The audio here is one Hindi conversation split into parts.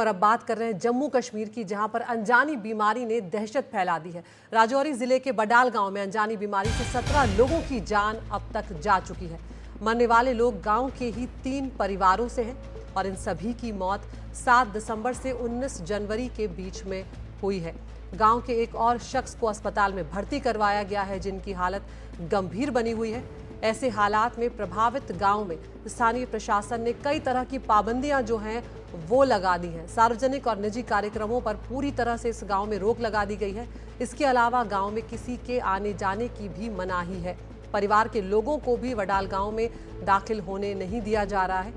और अब बात कर रहे हैं जम्मू कश्मीर की, जहां पर अनजानी बीमारी ने दहशत फैला दी है। राजौरी जिले के बडाल गांव में अनजानी बीमारी से 17 लोगों की जान अब तक जा चुकी है। मरने वाले लोग गांव के ही 3 परिवारों से हैं और इन सभी की मौत 7 दिसंबर से 19 जनवरी के बीच में हुई है। गांव के एक और शख्स को अस्पताल में भर्ती करवाया गया है, जिनकी हालत गंभीर बनी हुई है। ऐसे हालात में प्रभावित गांव में स्थानीय प्रशासन ने कई तरह की पाबंदियां जो हैं वो लगा दी हैं। सार्वजनिक और निजी कार्यक्रमों पर पूरी तरह से इस गांव में रोक लगा दी गई है। इसके अलावा गांव में किसी के आने जाने की भी मनाही है। परिवार के लोगों को भी वडाल गांव में दाखिल होने नहीं दिया जा रहा है।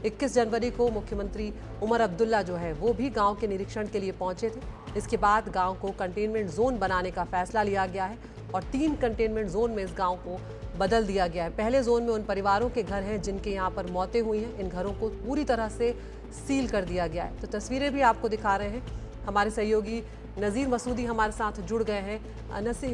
21 जनवरी को मुख्यमंत्री उमर अब्दुल्ला जो है वो भी गांव के निरीक्षण के लिए पहुंचे थे। इसके बाद गांव को कंटेनमेंट जोन बनाने का फैसला लिया गया है और 3 कंटेनमेंट जोन में इस गांव को बदल दिया गया है। पहले जोन में उन परिवारों के घर हैं जिनके यहाँ पर मौतें हुई हैं। इन घरों को पूरी तरह से सील कर दिया गया है। तो तस्वीरें भी आपको दिखा रहे हैं। हमारे सहयोगी नज़ीर मसूदी हमारे साथ जुड़ गए हैं।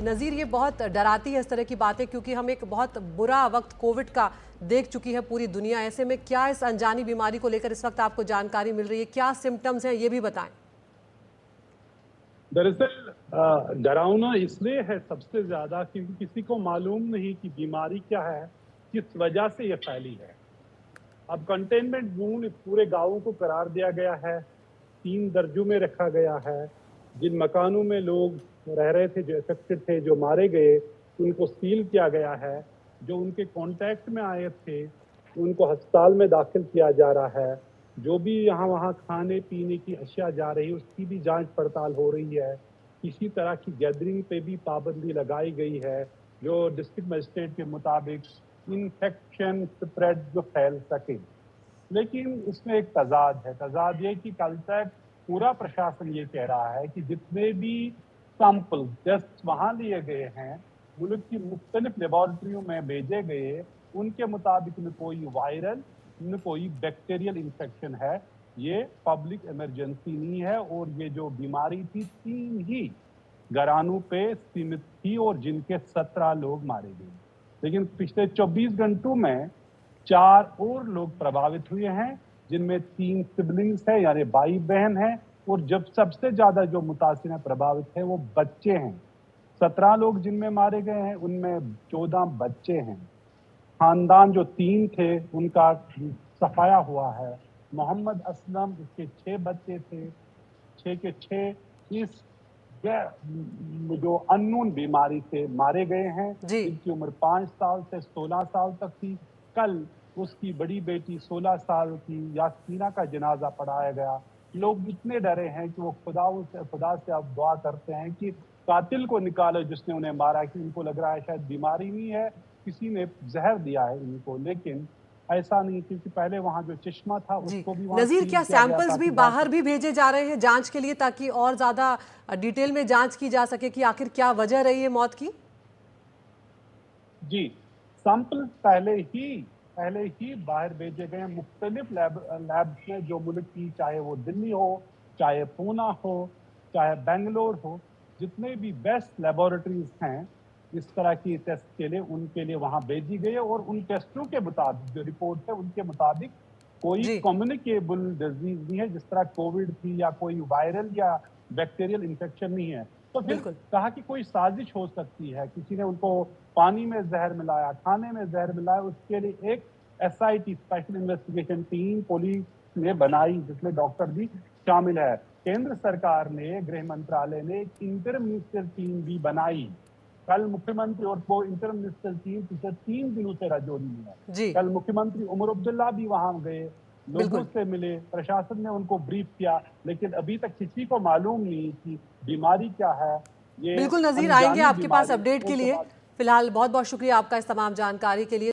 नज़ीर, ये बहुत डराती है इस तरह की बातें, क्योंकि हम एक बहुत बुरा वक्त कोविड का देख चुकी है पूरी दुनिया। ऐसे में क्या इस अनजानी बीमारी को लेकर इस वक्त आपको जानकारी मिल रही है? क्या सिम्टम्स हैं, ये भी बताएं। दरअसल डरावना इसलिए है सबसे ज्यादा क्योंकि किसी को मालूम नहीं कि बीमारी क्या है, किस वजह से ये फैली है। अब कंटेनमेंट जोन पूरे गांवों को करार दिया गया है, 3 दर्जों में रखा गया है। जिन मकानों में लोग रह रहे थे, जो अफेक्टेड थे, जो मारे गए, उनको सील किया गया है। जो उनके कांटेक्ट में आए थे उनको अस्पताल में दाखिल किया जा रहा है। जो भी यहाँ वहाँ खाने पीने की अशिया जा रही है उसकी भी जांच पड़ताल हो रही है। किसी तरह की गैदरिंग पे भी पाबंदी लगाई गई है, जो डिस्ट्रिक्ट मजिस्ट्रेट के मुताबिक इन्फेक्शन स्प्रेड जो फैल सके। लेकिन इसमें एक तजाद ये कि कल तक पूरा प्रशासन ये कह रहा है कि जितने भी सैंपल टेस्ट वहाँ लिए गए हैं, मुल्क की मुख्तलिफ लेबॉर्ट्रियों में भेजे गए, उनके मुताबिक न कोई वायरल न कोई बैक्टीरियल इन्फेक्शन है। ये पब्लिक इमरजेंसी नहीं है और ये जो बीमारी थी 3 ही घरानों पे सीमित थी और जिनके 17 लोग मारे गए। लेकिन पिछले 24 घंटों में 4 और लोग प्रभावित हुए हैं, जिनमें 3 सिबलिंग्स हैं, यानी भाई बहन हैं। और जब सबसे ज्यादा जो मुतासिर है, प्रभावित है, वो बच्चे हैं। 17 लोग जिनमें मारे गए हैं उनमें 14 बच्चे हैं। खानदान जो 3 थे उनका सफाया हुआ है। मोहम्मद असलम, इसके 6 बच्चे थे, 6 के 6 इस जो अननोन बीमारी से मारे गए हैं। इनकी उम्र 5 साल से 16 साल तक थी। कल उसकी बड़ी बेटी 16 साल की यासीना का जनाजा पढ़ाया गया। लोग इतने डरे हैं कि वो खुदा से अब दुआ करते हैं कि कातिल को निकालो जिसने उन्हें मारा, कि उनको लग रहा है शायद बीमारी नहीं है, किसी ने जहर दिया है इनको। लेकिन ऐसा नहीं, क्योंकि पहले वहाँ जो चश्मा था उसको भी नज़ीर, क्या सैंपल्स भी बाहर भी भेजे जा रहे हैं जांच के लिए, ताकि और ज्यादा डिटेल में जांच की जा सके कि आखिर क्या वजह रही है मौत की? जी, सैंपल पहले ही बाहर भेजे गए हैं मुख्तलिफ लैब्स में, जो मुल्क की, चाहे वो दिल्ली हो, चाहे पूना हो, चाहे बेंगलोर हो, जितने भी बेस्ट लेबोरेटरीज हैं इस तरह की टेस्ट के लिए, उनके लिए वहां भेजी गई है। और उन टेस्टों के मुताबिक जो रिपोर्ट है उनके मुताबिक कोई कम्युनिकेबल डिजीज नहीं है, जिस तरह कोविड थी, या कोई वायरल या बैक्टीरियल इन्फेक्शन नहीं है। तो फिर कहा कि कोई साजिश हो सकती है, किसी ने उनको पानी में जहर मिलाया, खाने में जहर मिलाया। उसके लिए एक SIT special investigation team police ने बनाई, जिसमें डॉक्टर भी शामिल है। केंद्र सरकार ने, गृह मंत्रालय ने एक इंटरिम मिनिस्टर टीम भी बनाई। कल मुख्यमंत्री, और वो इंटरिम मिनिस्टर टीम पिछले 3 दिनों से राजौरी में है। कल मुख्यमंत्री उमर अब्दुल्ला भी वहां गए, लोगों से मिले, प्रशासन ने उनको ब्रीफ किया, लेकिन अभी तक किसी को मालूम नहीं कि बीमारी क्या है। ये बिल्कुल नज़ीर, आएंगे आपके पास अपडेट के लिए। फिलहाल बहुत बहुत शुक्रिया आपका इस तमाम जानकारी के लिए।